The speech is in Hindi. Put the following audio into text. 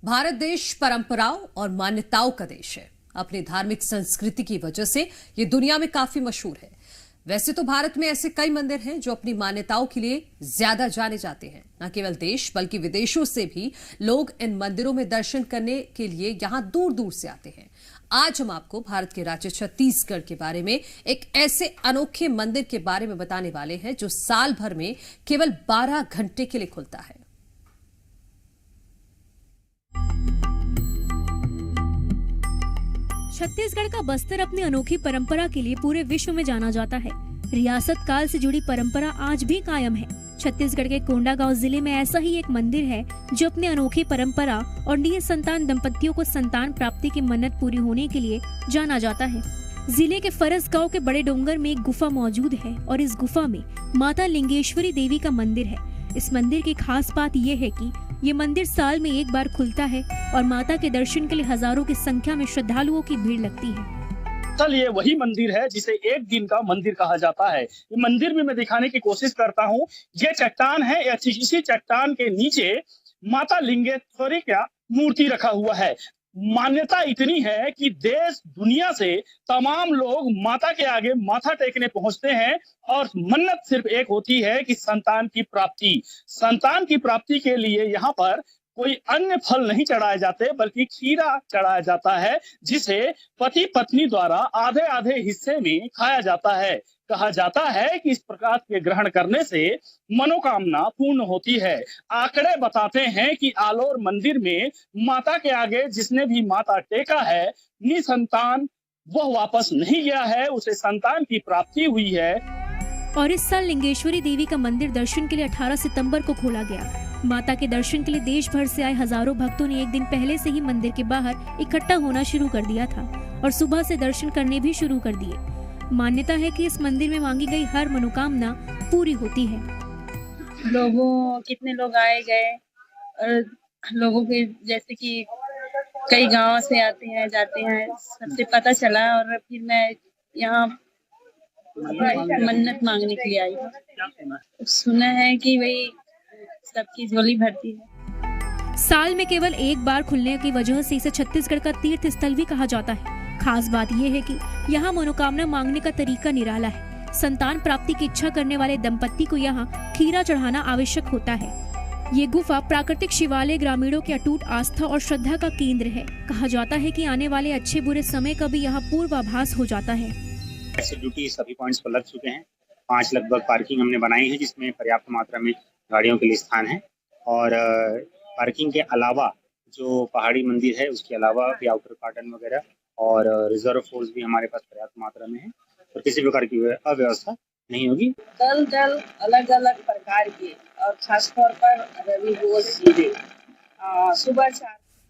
भारत देश परंपराओं और मान्यताओं का देश है। अपनी धार्मिक संस्कृति की वजह से ये दुनिया में काफी मशहूर है। वैसे तो भारत में ऐसे कई मंदिर हैं जो अपनी मान्यताओं के लिए ज्यादा जाने जाते हैं। न केवल देश बल्कि विदेशों से भी लोग इन मंदिरों में दर्शन करने के लिए यहां दूर दूर से आते हैं। आज हम आपको भारत के राज्य छत्तीसगढ़ के बारे में एक ऐसे अनोखे मंदिर के बारे में बताने वाले हैं जो साल भर में केवल 12 घंटे के लिए खुलता है। छत्तीसगढ़ का बस्तर अपनी अनोखी परंपरा के लिए पूरे विश्व में जाना जाता है। रियासत काल से जुड़ी परंपरा आज भी कायम है। छत्तीसगढ़ के कोंडागांव जिले में ऐसा ही एक मंदिर है जो अपनी अनोखी परंपरा और निसंतान दंपतियों को संतान प्राप्ति की मन्नत पूरी होने के लिए जाना जाता है। जिले के फरस गांव के बड़े डोंगर में एक गुफा मौजूद है और इस गुफा में माता लिंगेश्वरी देवी का मंदिर है। इस मंदिर की खास बात यह है कि ये मंदिर साल में एक बार खुलता है और माता के दर्शन के लिए हजारों की संख्या में श्रद्धालुओं की भीड़ लगती है। दरअसल ये वही मंदिर है जिसे एक दिन का मंदिर कहा जाता है। ये मंदिर भी मैं दिखाने की कोशिश करता हूँ। ये चट्टान है, इसी चट्टान के नीचे माता लिंगेश्वरी का मूर्ति रखा हुआ है। मान्यता इतनी है कि देश दुनिया से तमाम लोग माता के आगे माथा टेकने पहुंचते हैं और मन्नत सिर्फ एक होती है कि संतान की प्राप्ति। संतान की प्राप्ति के लिए यहाँ पर कोई अन्य फल नहीं चढ़ाए जाते बल्कि खीरा चढ़ाया जाता है, जिसे पति पत्नी द्वारा आधे आधे हिस्से में खाया जाता है। कहा जाता है कि इस प्रकार के ग्रहण करने से मनोकामना पूर्ण होती है। आंकड़े बताते हैं कि आलोर मंदिर में माता के आगे जिसने भी माथा टेका है निसंतान वह वापस नहीं गया है, उसे संतान की प्राप्ति हुई है। और इस साल लिंगेश्वरी देवी का मंदिर दर्शन के लिए 18 सितंबर को खोला गया। माता के दर्शन के लिए देश भर से आए हजारों भक्तों ने एक दिन पहले से ही मंदिर के बाहर इकट्ठा होना शुरू कर दिया था और सुबह से दर्शन करने भी शुरू कर दिए। मान्यता है कि इस मंदिर में मांगी गई हर मनोकामना पूरी होती है। कितने लोग आए गए और लोगों के जैसे कि कई गांव से आते हैं जाते हैं, सबसे पता चला और फिर मैं यहाँ मन्नत मांगने के लिए आई हूँ। सुना है कि वही सबकी झोली भरती है। साल में केवल एक बार खुलने की वजह से इसे छत्तीसगढ़ का तीर्थ स्थल भी कहा जाता है। खास बात यह है कि यहाँ मनोकामना मांगने का तरीका निराला है। संतान प्राप्ति की इच्छा करने वाले दंपत्ति को यहाँ खीरा चढ़ाना आवश्यक होता है। ये गुफा प्राकृतिक शिवालय ग्रामीणों की अटूट आस्था और श्रद्धा का केंद्र है। कहा जाता है कि आने वाले अच्छे बुरे समय का भी यहाँ पूर्वाभास हो जाता है। ड्यूटी सभी पॉइंट्स पर लग चुके हैं। 5 लगभग पार्किंग हमने बनाई है जिसमें पर्याप्त मात्रा में गाड़ियों के लिए स्थान है और पार्किंग के अलावा जो पहाड़ी मंदिर है उसके अलावा भी आउटर गार्डन वगैरह और रिजर्व फोर्स भी हमारे पास पर्याप्त मात्रा में है और किसी प्रकार की अव्यवस्था नहीं होगी। दल अलग अलग प्रकार के और खासतौर पर रविवार सुबह 4